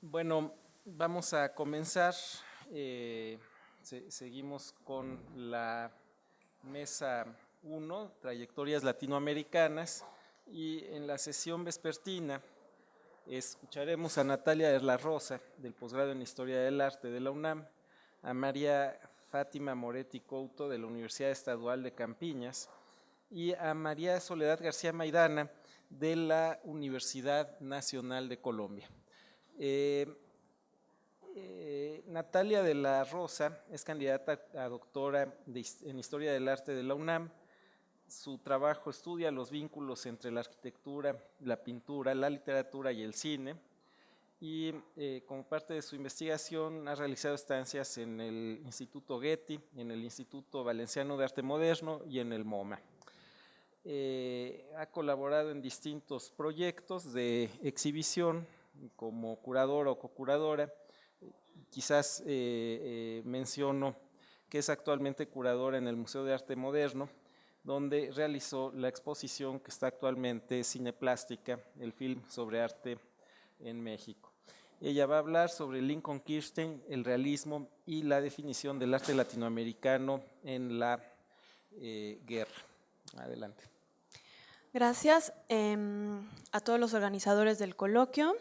Bueno, vamos a comenzar. Seguimos con la mesa 1, Trayectorias Latinoamericanas, y en la sesión vespertina escucharemos a Natalia Erla Rosa, del posgrado en Historia del Arte de la UNAM, a María Fátima Moretti Couto, de la Universidad Estadual de Campiñas, y a María Soledad García Maidana, de la Universidad Nacional de Colombia. Natalia de la Rosa es candidata a doctora en Historia del Arte de la UNAM. Su trabajo estudia los vínculos entre la arquitectura, la pintura, la literatura y el cine, y como parte de su investigación ha realizado estancias en el Instituto Getty, en el Instituto Valenciano de Arte Moderno y en el MoMA. Ha colaborado en distintos proyectos de exhibición como curadora o cocuradora. Quizás menciono que es actualmente curadora en el Museo de Arte Moderno, donde realizó la exposición que está actualmente Cineplástica, el film sobre arte en México. Ella va a hablar sobre Lincoln Kirstein, el realismo y la definición del arte latinoamericano en la guerra. Adelante. Gracias a todos los organizadores del coloquio,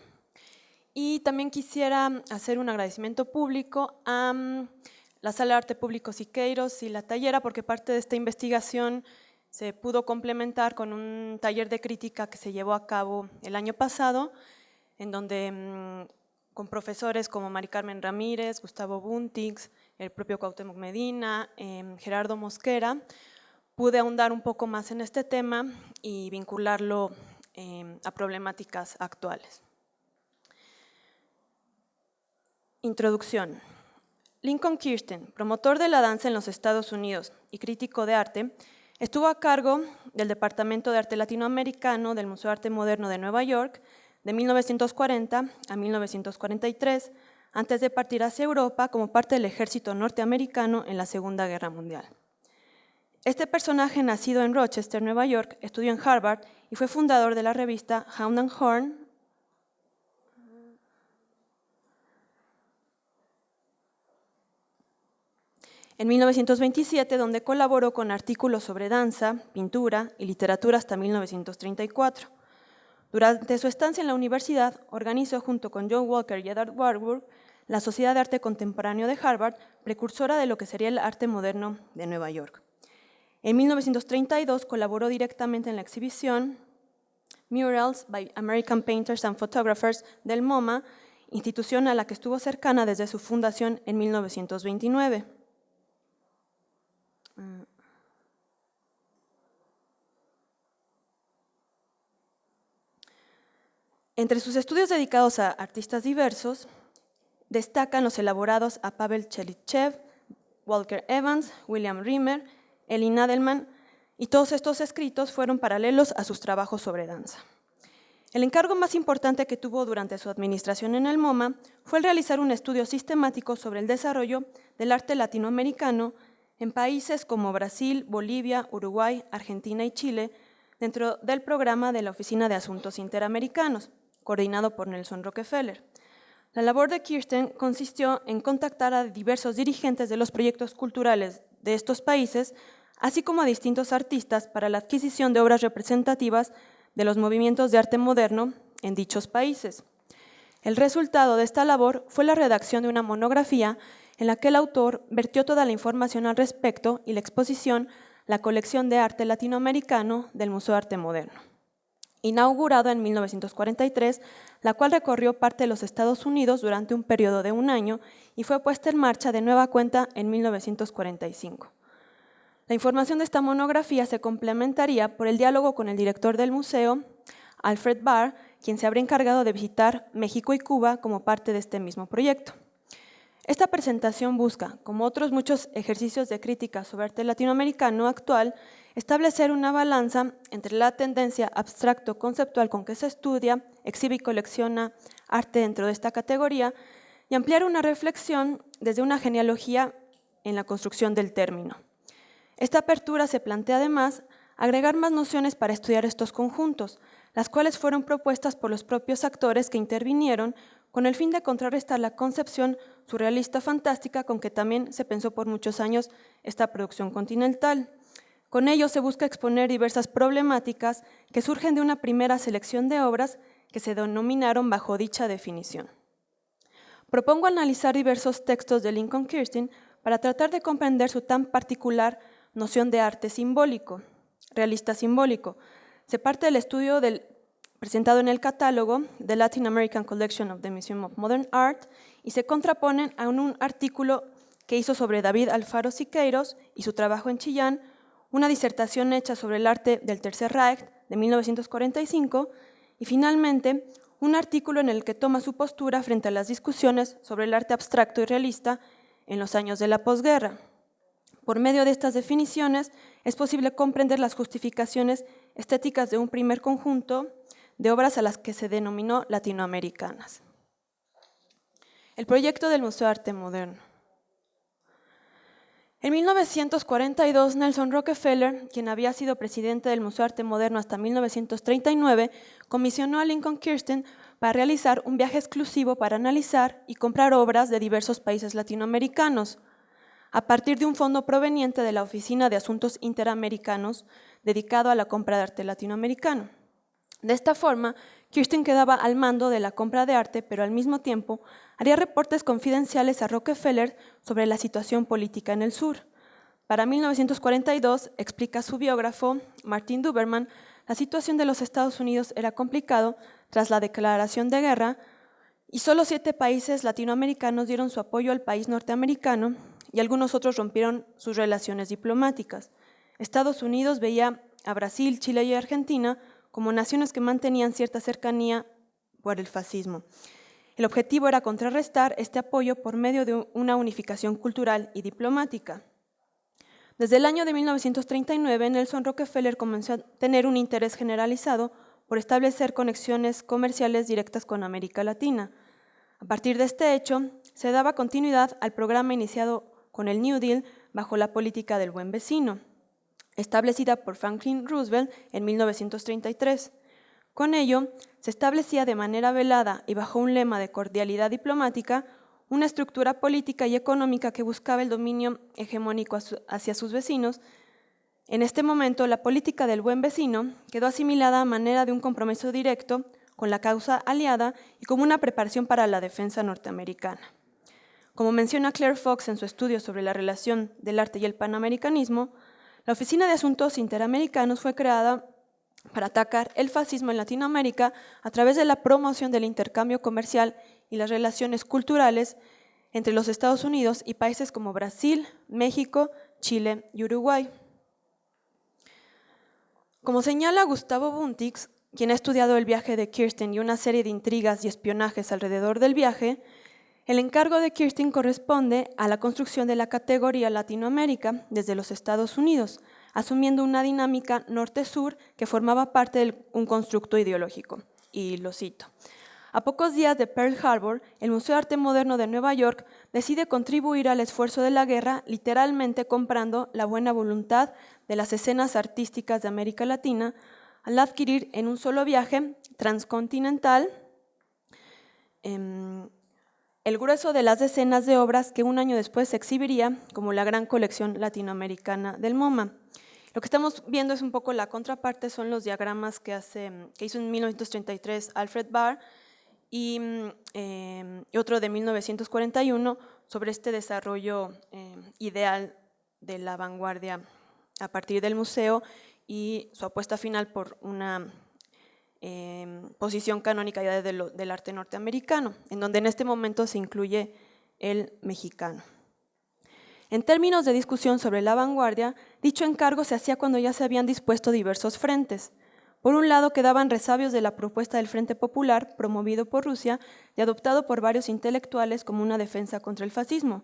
y también quisiera hacer un agradecimiento público a la Sala de Arte Público Siqueiros y la Tallera, porque parte de esta investigación se pudo complementar con un taller de crítica que se llevó a cabo el año pasado, en donde con profesores como Mari Carmen Ramírez, Gustavo Buntix, el propio Cuauhtémoc Medina, Gerardo Mosquera, pude ahondar un poco más en este tema y vincularlo a problemáticas actuales. Introducción. Lincoln Kirstein, promotor de la danza en los Estados Unidos y crítico de arte, estuvo a cargo del Departamento de Arte Latinoamericano del Museo de Arte Moderno de Nueva York de 1940 a 1943, antes de partir hacia Europa como parte del ejército norteamericano en la Segunda Guerra Mundial. Este personaje, nacido en Rochester, Nueva York, estudió en Harvard y fue fundador de la revista Hound and Horn, en 1927, donde colaboró con artículos sobre danza, pintura y literatura hasta 1934. Durante su estancia en la universidad, organizó junto con John Walker y Edward Warburg la Sociedad de Arte Contemporáneo de Harvard, precursora de lo que sería el arte moderno de Nueva York. En 1932 colaboró directamente en la exhibición Murals by American Painters and Photographers del MoMA, institución a la que estuvo cercana desde su fundación en 1929. Entre sus estudios dedicados a artistas diversos, destacan los elaborados a Pavel Chelytchev, Walker Evans, William Rimmer, Elin Nadelman, y todos estos escritos fueron paralelos a sus trabajos sobre danza. El encargo más importante que tuvo durante su administración en el MoMA fue el realizar un estudio sistemático sobre el desarrollo del arte latinoamericano en países como Brasil, Bolivia, Uruguay, Argentina y Chile, dentro del programa de la Oficina de Asuntos Interamericanos, coordinado por Nelson Rockefeller. La labor de Kirstein consistió en contactar a diversos dirigentes de los proyectos culturales de estos países, así como a distintos artistas para la adquisición de obras representativas de los movimientos de arte moderno en dichos países. El resultado de esta labor fue la redacción de una monografía en la que el autor vertió toda la información al respecto y la exposición La colección de arte latinoamericano del Museo de Arte Moderno, inaugurada en 1943, la cual recorrió parte de los Estados Unidos durante un periodo de un año y fue puesta en marcha de nueva cuenta en 1945. La información de esta monografía se complementaría por el diálogo con el director del museo, Alfred Barr, quien se habría encargado de visitar México y Cuba como parte de este mismo proyecto. Esta presentación busca, como otros muchos ejercicios de crítica sobre arte latinoamericano actual, establecer una balanza entre la tendencia abstracto-conceptual con que se estudia, exhibe y colecciona arte dentro de esta categoría y ampliar una reflexión desde una genealogía en la construcción del término. Esta apertura se plantea además agregar más nociones para estudiar estos conjuntos, las cuales fueron propuestas por los propios actores que intervinieron, con el fin de contrarrestar la concepción surrealista fantástica con que también se pensó por muchos años esta producción continental. Con ello se busca exponer diversas problemáticas que surgen de una primera selección de obras que se denominaron bajo dicha definición. Propongo analizar diversos textos de Lincoln Kirstein para tratar de comprender su tan particular noción de arte simbólico, realista simbólico. Se parte del estudio presentado en el catálogo The Latin American Collection of the Museum of Modern Art y se contraponen a un artículo que hizo sobre David Alfaro Siqueiros y su trabajo en Chillán, una disertación hecha sobre el arte del Tercer Reich de 1945 y finalmente un artículo en el que toma su postura frente a las discusiones sobre el arte abstracto y realista en los años de la posguerra. Por medio de estas definiciones es posible comprender las justificaciones estéticas de un primer conjunto de obras a las que se denominó latinoamericanas. El proyecto del Museo de Arte Moderno. En 1942, Nelson Rockefeller, quien había sido presidente del Museo de Arte Moderno hasta 1939, comisionó a Lincoln Kirstein para realizar un viaje exclusivo para analizar y comprar obras de diversos países latinoamericanos, a partir de un fondo proveniente de la Oficina de Asuntos Interamericanos dedicado a la compra de arte latinoamericano. De esta forma, Kirstein quedaba al mando de la compra de arte, pero al mismo tiempo haría reportes confidenciales a Rockefeller sobre la situación política en el sur. Para 1942, explica su biógrafo, Martin Duberman, la situación de los Estados Unidos era complicado tras la declaración de guerra y solo 7 países latinoamericanos dieron su apoyo al país norteamericano y algunos otros rompieron sus relaciones diplomáticas. Estados Unidos veía a Brasil, Chile y Argentina como naciones que mantenían cierta cercanía por el fascismo. El objetivo era contrarrestar este apoyo por medio de una unificación cultural y diplomática. Desde el año de 1939, Nelson Rockefeller comenzó a tener un interés generalizado por establecer conexiones comerciales directas con América Latina. A partir de este hecho, se daba continuidad al programa iniciado con el New Deal bajo la política del buen vecino, establecida por Franklin Roosevelt en 1933. Con ello, se establecía de manera velada y bajo un lema de cordialidad diplomática una estructura política y económica que buscaba el dominio hegemónico hacia sus vecinos. En este momento, la política del buen vecino quedó asimilada a manera de un compromiso directo con la causa aliada y como una preparación para la defensa norteamericana. Como menciona Claire Fox en su estudio sobre la relación del arte y el panamericanismo, la Oficina de Asuntos Interamericanos fue creada para atacar el fascismo en Latinoamérica a través de la promoción del intercambio comercial y las relaciones culturales entre los Estados Unidos y países como Brasil, México, Chile y Uruguay. Como señala Gustavo Buntix, quien ha estudiado el viaje de Kirstein y una serie de intrigas y espionajes alrededor del viaje, el encargo de Kirstein corresponde a la construcción de la categoría Latinoamérica desde los Estados Unidos, asumiendo una dinámica norte-sur que formaba parte de un constructo ideológico. Y lo cito. A pocos días de Pearl Harbor, el Museo de Arte Moderno de Nueva York decide contribuir al esfuerzo de la guerra, literalmente comprando la buena voluntad de las escenas artísticas de América Latina al adquirir en un solo viaje transcontinental el grueso de las decenas de obras que un año después se exhibiría como la gran colección latinoamericana del MoMA. Lo que estamos viendo es un poco la contraparte, son los diagramas que hizo en 1933 Alfred Barr y otro de 1941 sobre este desarrollo ideal de la vanguardia a partir del museo y su apuesta final por una posición canónica ya del arte norteamericano, en donde en este momento se incluye el mexicano. En términos de discusión sobre la vanguardia, dicho encargo se hacía cuando ya se habían dispuesto diversos frentes. Por un lado, quedaban resabios de la propuesta del Frente Popular, promovido por Rusia y adoptado por varios intelectuales como una defensa contra el fascismo.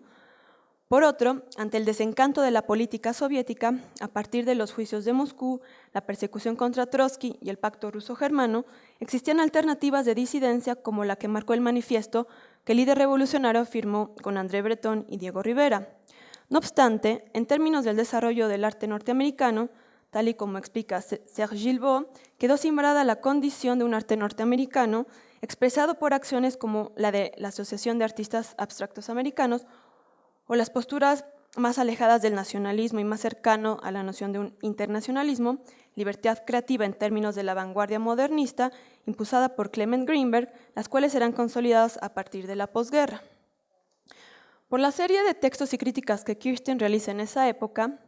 Por otro, ante el desencanto de la política soviética, a partir de los juicios de Moscú, la persecución contra Trotsky y el pacto ruso-germano, existían alternativas de disidencia como la que marcó el manifiesto que el líder revolucionario firmó con André Breton y Diego Rivera. No obstante, en términos del desarrollo del arte norteamericano, tal y como explica Serge Gilboa, quedó simbrada la condición de un arte norteamericano expresado por acciones como la de la Asociación de Artistas Abstractos Americanos o las posturas más alejadas del nacionalismo y más cercano a la noción de un internacionalismo, libertad creativa en términos de la vanguardia modernista, impulsada por Clement Greenberg, las cuales serán consolidadas a partir de la posguerra. Por la serie de textos y críticas que Kirstein realiza en esa época,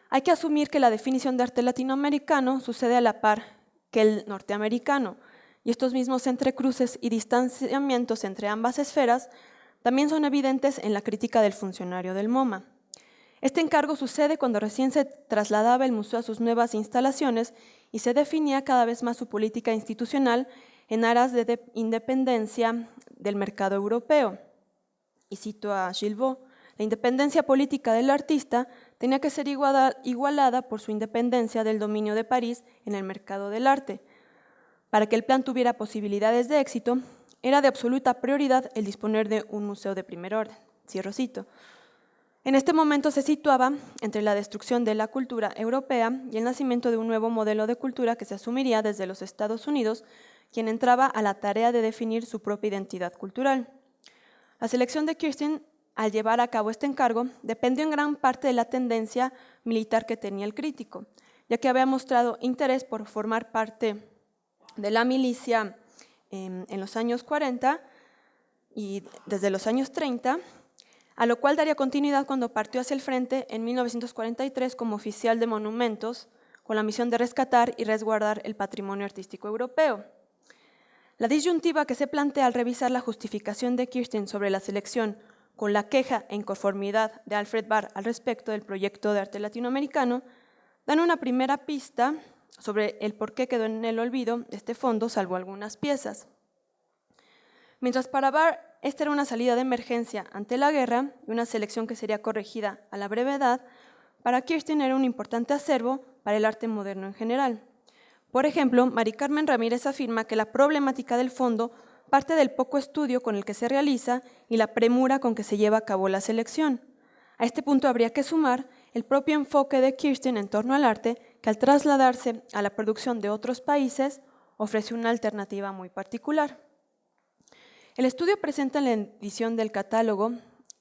hay que asumir que la definición de arte latinoamericano sucede a la par que el norteamericano, y estos mismos entrecruces y distanciamientos entre ambas esferas también son evidentes en la crítica del funcionario del MoMA. Este encargo sucede cuando recién se trasladaba el museo a sus nuevas instalaciones y se definía cada vez más su política institucional en aras de independencia del mercado europeo. Y cito a Gilbot: la independencia política del artista tenía que ser igualada por su independencia del dominio de París en el mercado del arte. Para que el plan tuviera posibilidades de éxito, era de absoluta prioridad el disponer de un museo de primer orden. Cierro cito. En este momento se situaba entre la destrucción de la cultura europea y el nacimiento de un nuevo modelo de cultura que se asumiría desde los Estados Unidos, quien entraba a la tarea de definir su propia identidad cultural. La selección de Kirstein al llevar a cabo este encargo dependió en gran parte de la tendencia militar que tenía el crítico, ya que había mostrado interés por formar parte de la milicia en los años 40 y desde los años 30, a lo cual daría continuidad cuando partió hacia el frente en 1943 como oficial de monumentos, con la misión de rescatar y resguardar el patrimonio artístico europeo. La disyuntiva que se plantea al revisar la justificación de Kirstein sobre la selección con la queja e inconformidad de Alfred Barr al respecto del proyecto de arte latinoamericano, dan una primera pista sobre el por qué quedó en el olvido este fondo, salvo algunas piezas. Mientras para Barr esta era una salida de emergencia ante la guerra y una selección que sería corregida a la brevedad, para Kirstein era un importante acervo para el arte moderno en general. Por ejemplo, Mari Carmen Ramírez afirma que la problemática del fondo parte del poco estudio con el que se realiza y la premura con que se lleva a cabo la selección. A este punto habría que sumar el propio enfoque de Kirstein en torno al arte, que al trasladarse a la producción de otros países ofrece una alternativa muy particular. El estudio presenta en la edición del catálogo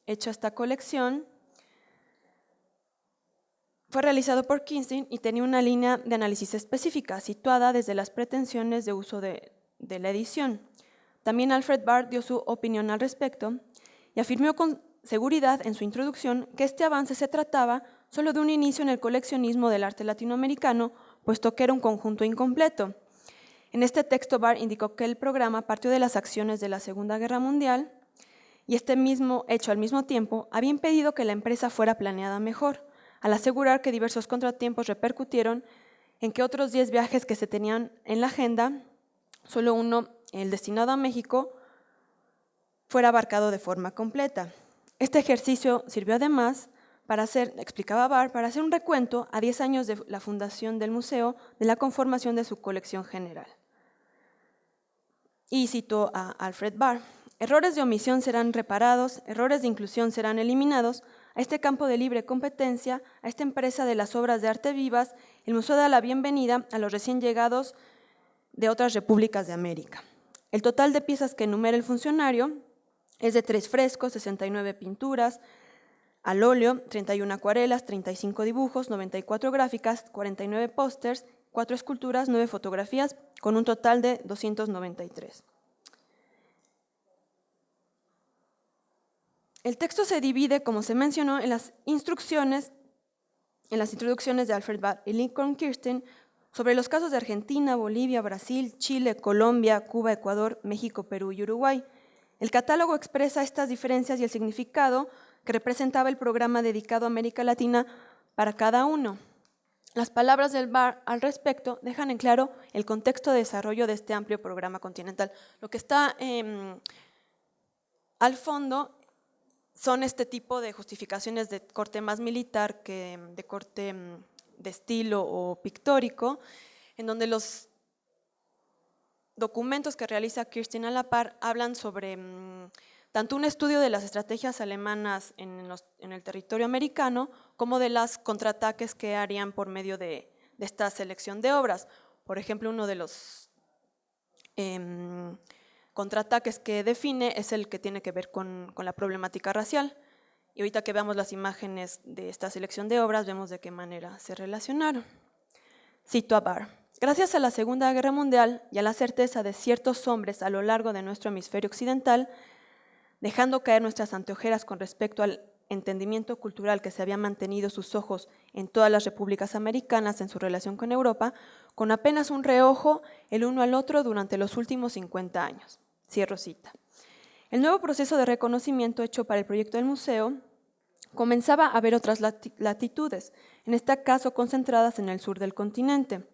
hecha esta colección fue realizado por Kirstein y tenía una línea de análisis específica, situada desde las pretensiones de uso de la edición. También Alfred Barr dio su opinión al respecto y afirmó con seguridad en su introducción que este avance se trataba solo de un inicio en el coleccionismo del arte latinoamericano, puesto que era un conjunto incompleto. En este texto, Barr indicó que el programa partió de las acciones de la Segunda Guerra Mundial y este mismo hecho al mismo tiempo había impedido que la empresa fuera planeada mejor, al asegurar que diversos contratiempos repercutieron en que otros 10 viajes que se tenían en la agenda, solo uno, el destinado a México, fuera abarcado de forma completa. Este ejercicio sirvió además para hacer, explicaba Barr, para hacer un recuento a 10 años de la fundación del museo, de la conformación de su colección general. Y citó a Alfred Barr: errores de omisión serán reparados, errores de inclusión serán eliminados. A este campo de libre competencia, a esta empresa de las obras de arte vivas, el museo da la bienvenida a los recién llegados de otras repúblicas de América. El total de piezas que enumera el funcionario es de 3 frescos, 69 pinturas al óleo, 31 acuarelas, 35 dibujos, 94 gráficas, 49 pósters, 4 esculturas, 9 fotografías, con un total de 293. El texto se divide, como se mencionó, en las introducciones de Alfred Barr y Lincoln Kirstein sobre los casos de Argentina, Bolivia, Brasil, Chile, Colombia, Cuba, Ecuador, México, Perú y Uruguay. El catálogo expresa estas diferencias y el significado que representaba el programa dedicado a América Latina para cada uno. Las palabras del Barr al respecto dejan en claro el contexto de desarrollo de este amplio programa continental. Lo que está al fondo son este tipo de justificaciones de corte más militar que de corte de estilo o pictórico, en donde los documentos que realiza Kirstein a la par hablan sobre tanto un estudio de las estrategias alemanas en el territorio americano, como de los contraataques que harían por medio de esta selección de obras. Por ejemplo, uno de los contraataques que define es el que tiene que ver con la problemática racial. Y ahorita que veamos las imágenes de esta selección de obras, vemos de qué manera se relacionaron. Cito a Barr. Gracias a la Segunda Guerra Mundial y a la certeza de ciertos hombres a lo largo de nuestro hemisferio occidental, dejando caer nuestras anteojeras con respecto al entendimiento cultural que se había mantenido sus ojos en todas las repúblicas americanas en su relación con Europa, con apenas un reojo el uno al otro durante los últimos 50 años. Cierro cita. El nuevo proceso de reconocimiento hecho para el proyecto del museo comenzaba a ver otras latitudes, en este caso concentradas en el sur del continente.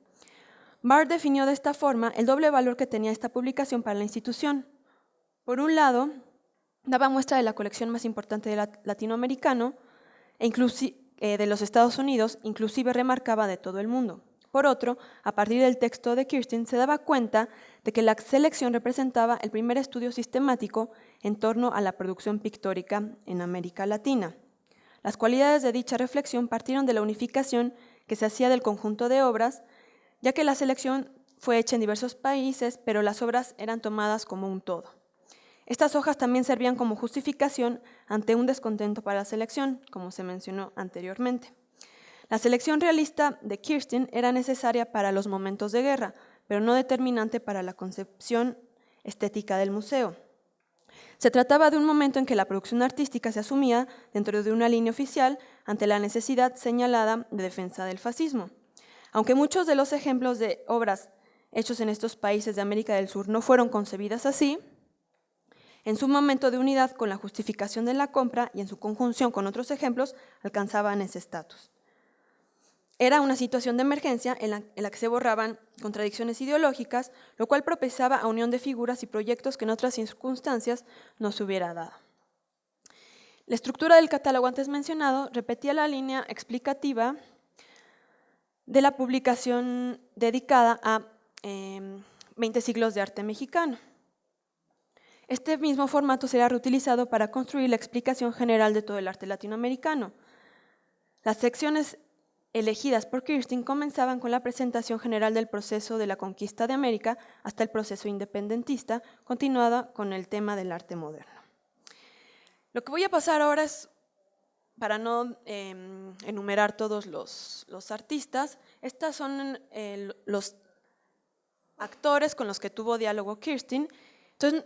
Barr definió de esta forma el doble valor que tenía esta publicación para la institución. Por un lado, daba muestra de la colección más importante de latinoamericano e de los Estados Unidos, inclusive remarcaba de todo el mundo. Por otro, a partir del texto de Kirstein, se daba cuenta de que la selección representaba el primer estudio sistemático en torno a la producción pictórica en América Latina. Las cualidades de dicha reflexión partieron de la unificación que se hacía del conjunto de obras, ya que la selección fue hecha en diversos países, pero las obras eran tomadas como un todo. Estas hojas también servían como justificación ante un descontento para la selección, como se mencionó anteriormente. La selección realista de Kirstein era necesaria para los momentos de guerra, pero no determinante para la concepción estética del museo. Se trataba de un momento en que la producción artística se asumía dentro de una línea oficial ante la necesidad señalada de defensa del fascismo. Aunque muchos de los ejemplos de obras hechos en estos países de América del Sur no fueron concebidas así, en su momento de unidad con la justificación de la compra y en su conjunción con otros ejemplos, alcanzaban ese estatus. Era una situación de emergencia en la que se borraban contradicciones ideológicas, lo cual propiciaba a unión de figuras y proyectos que en otras circunstancias no se hubiera dado. La estructura del catálogo antes mencionado repetía la línea explicativa de la publicación dedicada a 20 siglos de arte mexicano. Este mismo formato será reutilizado para construir la explicación general de todo el arte latinoamericano. Las secciones elegidas por Kirstein comenzaban con la presentación general del proceso de la conquista de América hasta el proceso independentista, continuada con el tema del arte moderno. Lo que voy a pasar ahora es, para no enumerar todos los artistas, estos son los actores con los que tuvo diálogo Kirstein. Entonces,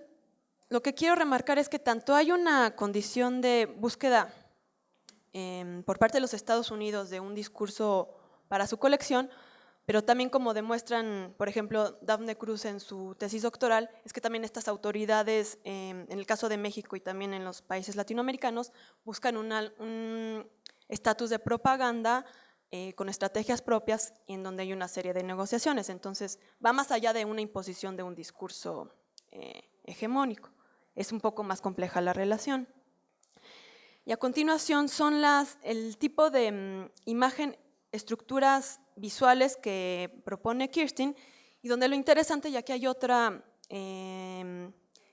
lo que quiero remarcar es que tanto hay una condición de búsqueda por parte de los Estados Unidos de un discurso para su colección, pero también como demuestran, por ejemplo, Daphne Cruz en su tesis doctoral, es que también estas autoridades, en el caso de México y también en los países latinoamericanos, buscan un estatus de propaganda con estrategias propias en donde hay una serie de negociaciones. Entonces, va más allá de una imposición de un discurso hegemónico. Es un poco más compleja la relación. Y a continuación son el tipo de imagen, estructuras visuales que propone Kirstein, y donde lo interesante, ya que hay otra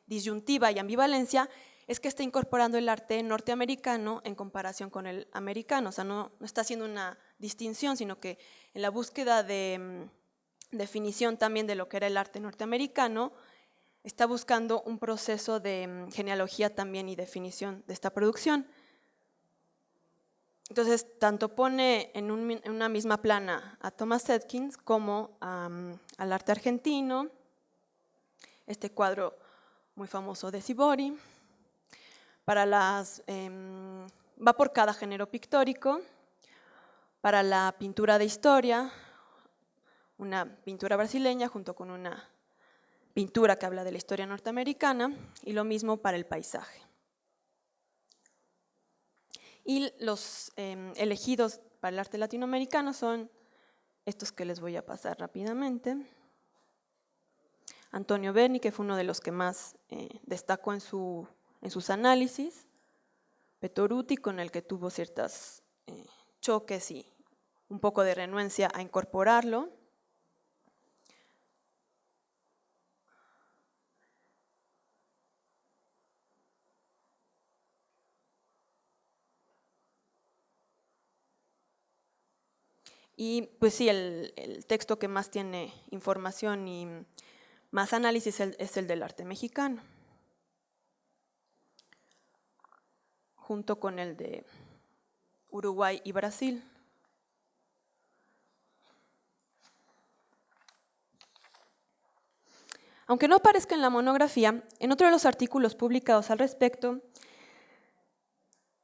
disyuntiva y ambivalencia, es que está incorporando el arte norteamericano en comparación con el americano. O sea, no está haciendo una distinción, sino que en la búsqueda de definición también de lo que era el arte norteamericano, está buscando un proceso de genealogía también y definición de esta producción. Entonces, tanto pone en una misma plana a Thomas Edkins como al arte argentino, este cuadro muy famoso de Sivori, va por cada género pictórico, para la pintura de historia, una pintura brasileña junto con una pintura que habla de la historia norteamericana, y lo mismo para el paisaje. Y los elegidos para el arte latinoamericano son estos que les voy a pasar rápidamente. Antonio Berni, que fue uno de los que más destacó en sus análisis. Petoruti, con el que tuvo ciertos choques y un poco de renuencia a incorporarlo. Y pues sí, el texto que más tiene información y más análisis es el del arte mexicano, junto con el de Uruguay y Brasil. Aunque no aparezca en la monografía, en otro de los artículos publicados al respecto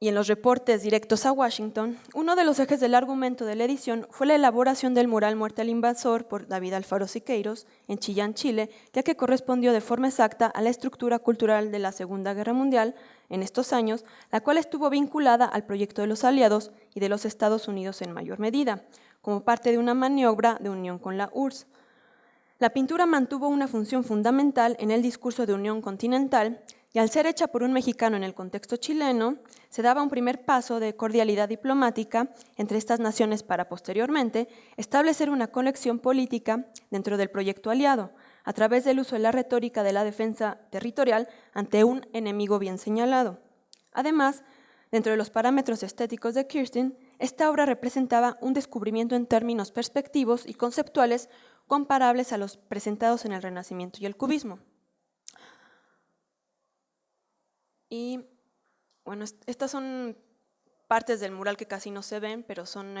y en los reportes directos a Washington, uno de los ejes del argumento de la edición fue la elaboración del mural Muerte al Invasor por David Alfaro Siqueiros en Chillán, Chile, ya que correspondió de forma exacta a la estructura cultural de la Segunda Guerra Mundial en estos años, la cual estuvo vinculada al proyecto de los aliados y de los Estados Unidos en mayor medida, como parte de una maniobra de unión con la URSS. La pintura mantuvo una función fundamental en el discurso de unión continental y al ser hecha por un mexicano en el contexto chileno, se daba un primer paso de cordialidad diplomática entre estas naciones para posteriormente establecer una conexión política dentro del proyecto aliado, a través del uso de la retórica de la defensa territorial ante un enemigo bien señalado. Además, dentro de los parámetros estéticos de Kirstein, esta obra representaba un descubrimiento en términos perspectivos y conceptuales comparables a los presentados en el Renacimiento y el Cubismo. Y bueno, estas son partes del mural que casi no se ven, pero son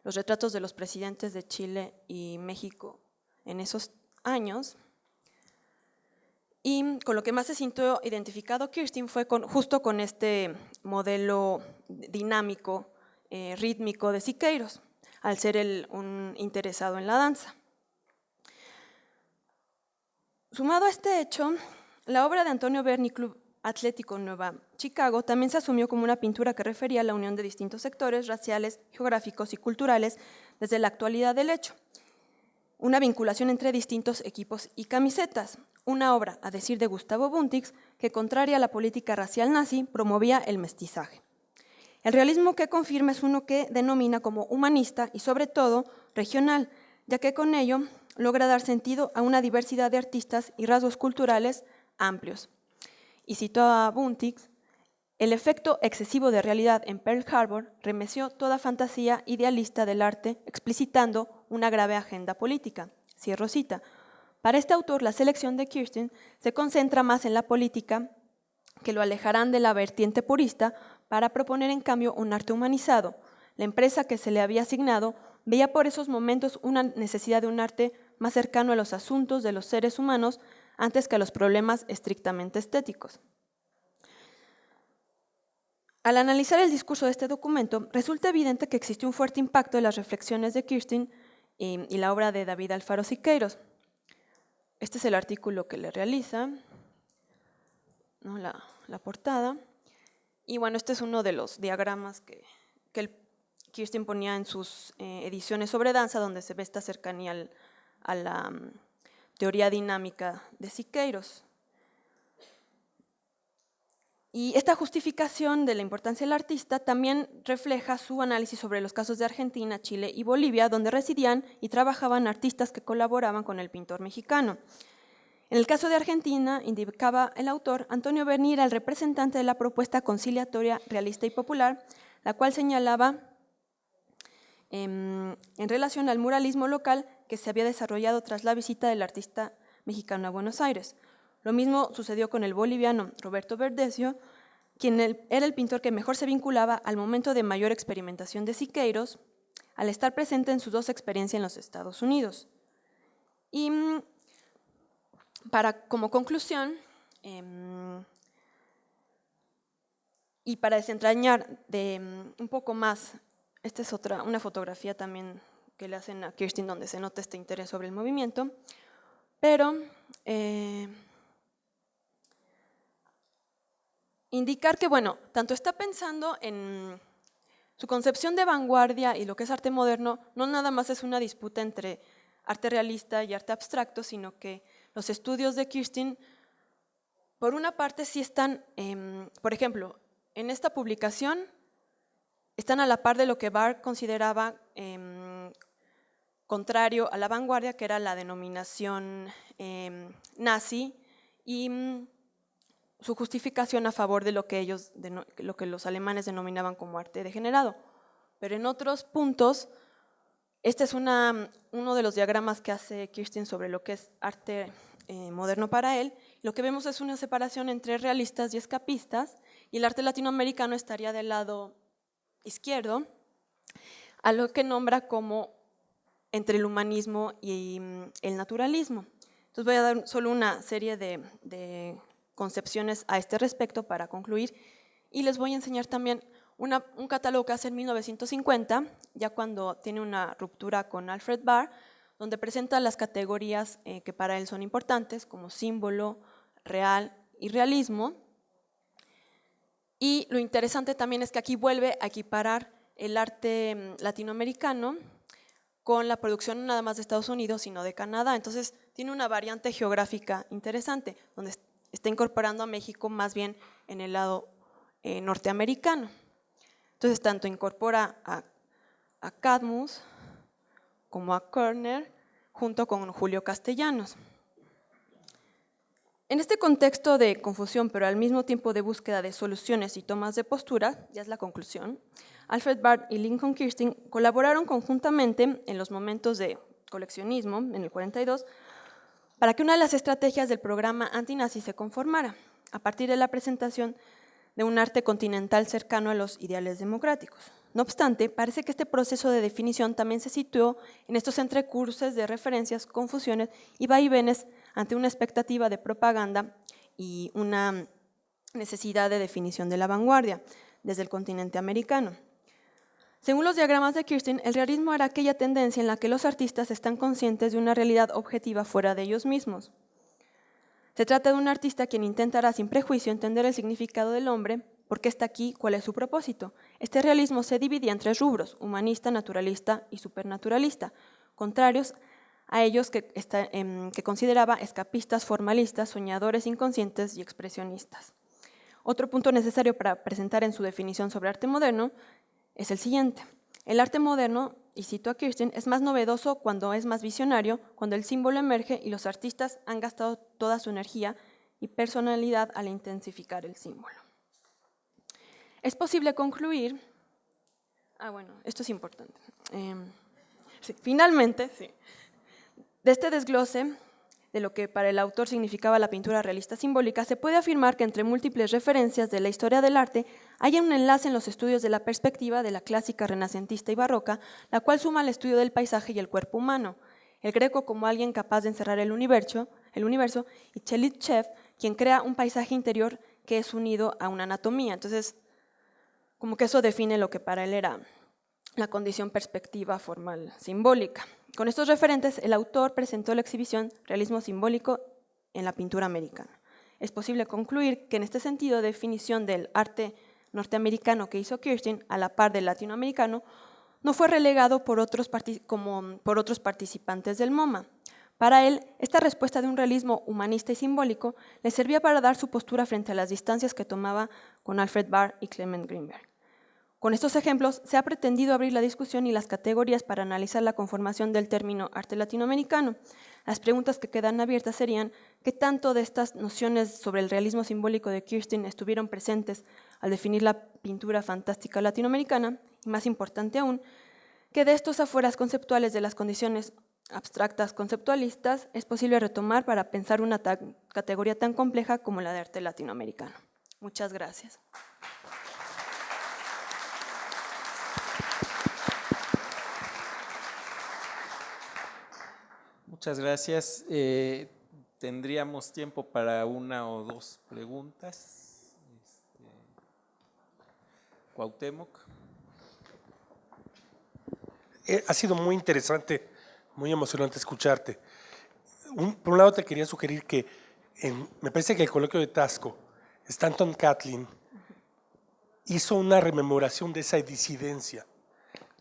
los retratos de los presidentes de Chile y México en esos años. Y con lo que más se sintió identificado Kirstein fue justo con este modelo dinámico, rítmico de Siqueiros, al ser un interesado en la danza. Sumado a este hecho, la obra de Antonio Berni, Club Atlético Nueva Chicago, también se asumió como una pintura que refería a la unión de distintos sectores raciales, geográficos y culturales desde la actualidad del hecho. Una vinculación entre distintos equipos y camisetas. Una obra, a decir de Gustavo Buntix, que contraria a la política racial nazi, promovía el mestizaje. El realismo que confirma es uno que denomina como humanista y sobre todo regional, ya que con ello logra dar sentido a una diversidad de artistas y rasgos culturales amplios. Y cito a Buntix: el efecto excesivo de realidad en Pearl Harbor remeció toda fantasía idealista del arte, explicitando una grave agenda política. Cierro cita. Para este autor, la selección de Kirstein se concentra más en la política, que lo alejarán de la vertiente purista, para proponer en cambio un arte humanizado. La empresa que se le había asignado veía por esos momentos una necesidad de un arte más cercano a los asuntos de los seres humanos antes que a los problemas estrictamente estéticos. Al analizar el discurso de este documento, resulta evidente que existe un fuerte impacto en las reflexiones de Kirstein y la obra de David Alfaro Siqueiros. Este es el artículo que le realiza, ¿no? La portada. Y bueno, este es uno de los diagramas que Kirstein ponía en sus ediciones sobre danza, donde se ve esta cercanía a la teoría dinámica de Siqueiros. Y esta justificación de la importancia del artista también refleja su análisis sobre los casos de Argentina, Chile y Bolivia, donde residían y trabajaban artistas que colaboraban con el pintor mexicano. En el caso de Argentina, indicaba el autor, Antonio Berni era el representante de la propuesta conciliatoria realista y popular, la cual señalaba en relación al muralismo local que se había desarrollado tras la visita del artista mexicano a Buenos Aires. Lo mismo sucedió con el boliviano Roberto Verdecio, quien era el pintor que mejor se vinculaba al momento de mayor experimentación de Siqueiros, al estar presente en sus dos experiencias en los Estados Unidos. Y como conclusión, y para desentrañar un poco más, esta es una fotografía también que le hacen a Kirstein donde se nota este interés sobre el movimiento, pero indicar que, bueno, tanto está pensando en su concepción de vanguardia y lo que es arte moderno, no nada más es una disputa entre arte realista y arte abstracto, sino que los estudios de Kirstein, por una parte, sí están, por ejemplo, en esta publicación, están a la par de lo que Barr consideraba contrario a la vanguardia, que era la denominación nazi, y su justificación a favor de lo que los alemanes denominaban como arte degenerado. Pero en otros puntos, Este es uno de los diagramas que hace Kirstein sobre lo que es arte moderno para él. Lo que vemos es una separación entre realistas y escapistas, y el arte latinoamericano estaría del lado izquierdo, a lo que nombra como entre el humanismo y el naturalismo. Entonces voy a dar solo una serie de concepciones a este respecto para concluir, y les voy a enseñar también un catálogo que hace en 1950, ya cuando tiene una ruptura con Alfred Barr, donde presenta las categorías que para él son importantes, como símbolo, real y realismo. Y lo interesante también es que aquí vuelve a equiparar el arte latinoamericano con la producción no nada más de Estados Unidos, sino de Canadá. Entonces tiene una variante geográfica interesante, donde está incorporando a México más bien en el lado norteamericano. Entonces tanto incorpora a Cadmus como a Körner, junto con Julio Castellanos. En este contexto de confusión, pero al mismo tiempo de búsqueda de soluciones y tomas de postura, ya es la conclusión, Alfred Barr y Lincoln Kirstein colaboraron conjuntamente en los momentos de coleccionismo, en el 42, para que una de las estrategias del programa antinazi se conformara, a partir de la presentación de un arte continental cercano a los ideales democráticos. No obstante, parece que este proceso de definición también se situó en estos entrecursos de referencias, confusiones y vaivenes ante una expectativa de propaganda y una necesidad de definición de la vanguardia desde el continente americano. Según los diagramas de Kirstein, el realismo era aquella tendencia en la que los artistas están conscientes de una realidad objetiva fuera de ellos mismos. Se trata de un artista quien intentará sin prejuicio entender el significado del hombre, por qué está aquí, cuál es su propósito. Este realismo se dividía en 3 rubros: humanista, naturalista y supernaturalista, contrarios a ellos que consideraba escapistas, formalistas, soñadores inconscientes y expresionistas. Otro punto necesario para presentar en su definición sobre arte moderno es el siguiente. El arte moderno, y cito a Kirstein, es más novedoso cuando es más visionario, cuando el símbolo emerge y los artistas han gastado toda su energía y personalidad al intensificar el símbolo. Es posible concluir, bueno, esto es importante, sí, finalmente, sí, de este desglose de lo que para el autor significaba la pintura realista simbólica, se puede afirmar que entre múltiples referencias de la historia del arte hay un enlace en los estudios de la perspectiva de la clásica renacentista y barroca, la cual suma al estudio del paisaje y el cuerpo humano, el Greco como alguien capaz de encerrar el universo y Chelitschev, quien crea un paisaje interior que es unido a una anatomía. Entonces, como que eso define lo que para él era la condición perspectiva formal simbólica. Con estos referentes, el autor presentó la exhibición Realismo simbólico en la pintura americana. Es posible concluir que en este sentido, definición del arte norteamericano que hizo Kirstein, a la par del latinoamericano, no fue relegado por otros participantes del MoMA. Para él, esta respuesta de un realismo humanista y simbólico le servía para dar su postura frente a las distancias que tomaba con Alfred Barr y Clement Greenberg. Con estos ejemplos se ha pretendido abrir la discusión y las categorías para analizar la conformación del término arte latinoamericano. Las preguntas que quedan abiertas serían: ¿qué tanto de estas nociones sobre el realismo simbólico de Kirstein estuvieron presentes al definir la pintura fantástica latinoamericana? Y más importante aún, ¿qué de estos afueras conceptuales de las condiciones abstractas conceptualistas es posible retomar para pensar una categoría tan compleja como la de arte latinoamericano? Muchas gracias. Muchas gracias. Tendríamos tiempo para 1 o 2 preguntas. Cuauhtémoc. Ha sido muy interesante, muy emocionante escucharte. Por un lado te quería sugerir que me parece que el coloquio de Taxco, Stanton Catlin hizo una rememoración de esa disidencia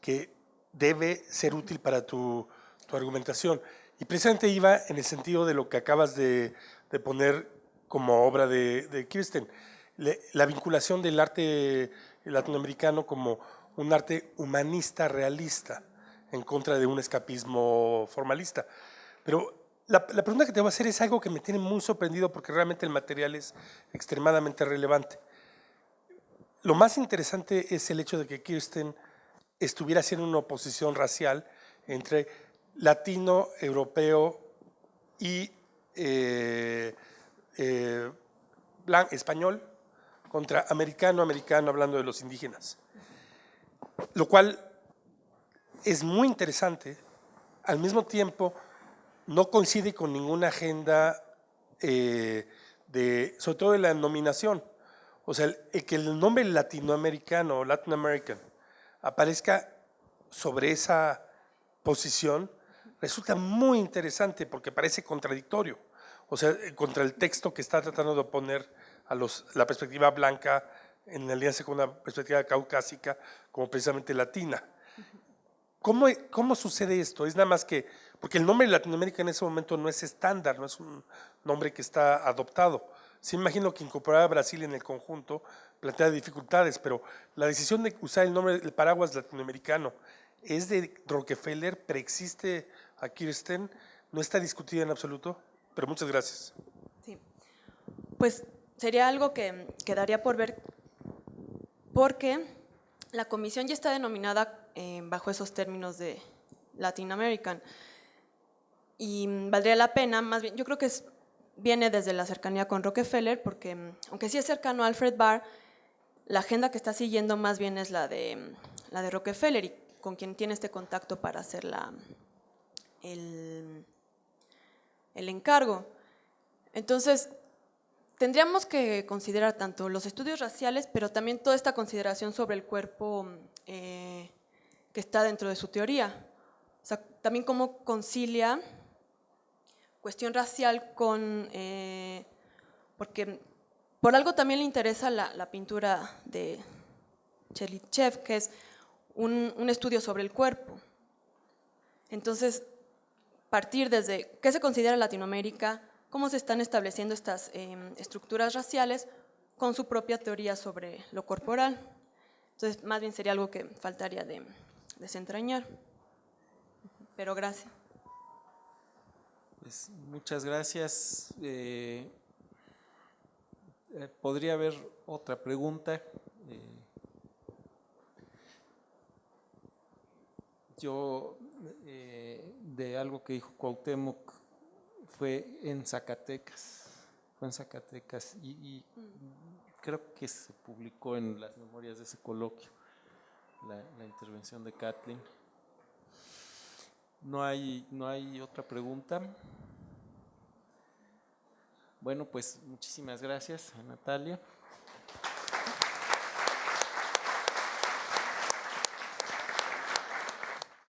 que debe ser útil para tu argumentación. Y precisamente iba en el sentido de lo que acabas de poner como obra de Kirstein, la vinculación del arte latinoamericano como un arte humanista realista en contra de un escapismo formalista. Pero la pregunta que te voy a hacer es algo que me tiene muy sorprendido porque realmente el material es extremadamente relevante. Lo más interesante es el hecho de que Kirstein estuviera haciendo una oposición racial entre latino, europeo y español contra americano, hablando de los indígenas. Lo cual es muy interesante, al mismo tiempo no coincide con ninguna agenda sobre todo de la nominación. O sea, que el nombre latinoamericano o Latin American aparezca sobre esa posición resulta muy interesante porque parece contradictorio. O sea, contra el texto que está tratando de oponer a la perspectiva blanca en alianza con una perspectiva caucásica como precisamente latina. ¿Cómo sucede esto? Es nada más que, porque el nombre de Latinoamérica en ese momento no es estándar, no es un nombre que está adoptado. Sí, imagino que incorporar a Brasil en el conjunto plantea dificultades, pero la decisión de usar el nombre del paraguas latinoamericano es de Rockefeller, preexiste a Kirsten, no está discutida en absoluto, pero muchas gracias. Sí. Pues sería algo que quedaría por ver, porque la comisión ya está denominada bajo esos términos de Latin American, y valdría la pena, más bien, yo creo que viene desde la cercanía con Rockefeller, porque aunque sí es cercano a Alfred Barr, la agenda que está siguiendo más bien es la de Rockefeller, y con quien tiene este contacto para hacer el encargo. Entonces, tendríamos que considerar tanto los estudios raciales, pero también toda esta consideración sobre el cuerpo que está dentro de su teoría. O sea, también cómo concilia cuestión racial con… porque por algo también le interesa la pintura de Chelychev, que es un estudio sobre el cuerpo. Entonces, partir desde qué se considera Latinoamérica, cómo se están estableciendo estas estructuras raciales con su propia teoría sobre lo corporal. Entonces, más bien sería algo que faltaría de desentrañar. Pero gracias. Pues, muchas gracias. ¿Podría haber otra pregunta? Yo, de algo que dijo Cuauhtémoc, fue en Zacatecas, y creo que se publicó en las memorias de ese coloquio, la intervención de Kathleen. ¿No hay otra pregunta? Bueno, pues muchísimas gracias, Natalia.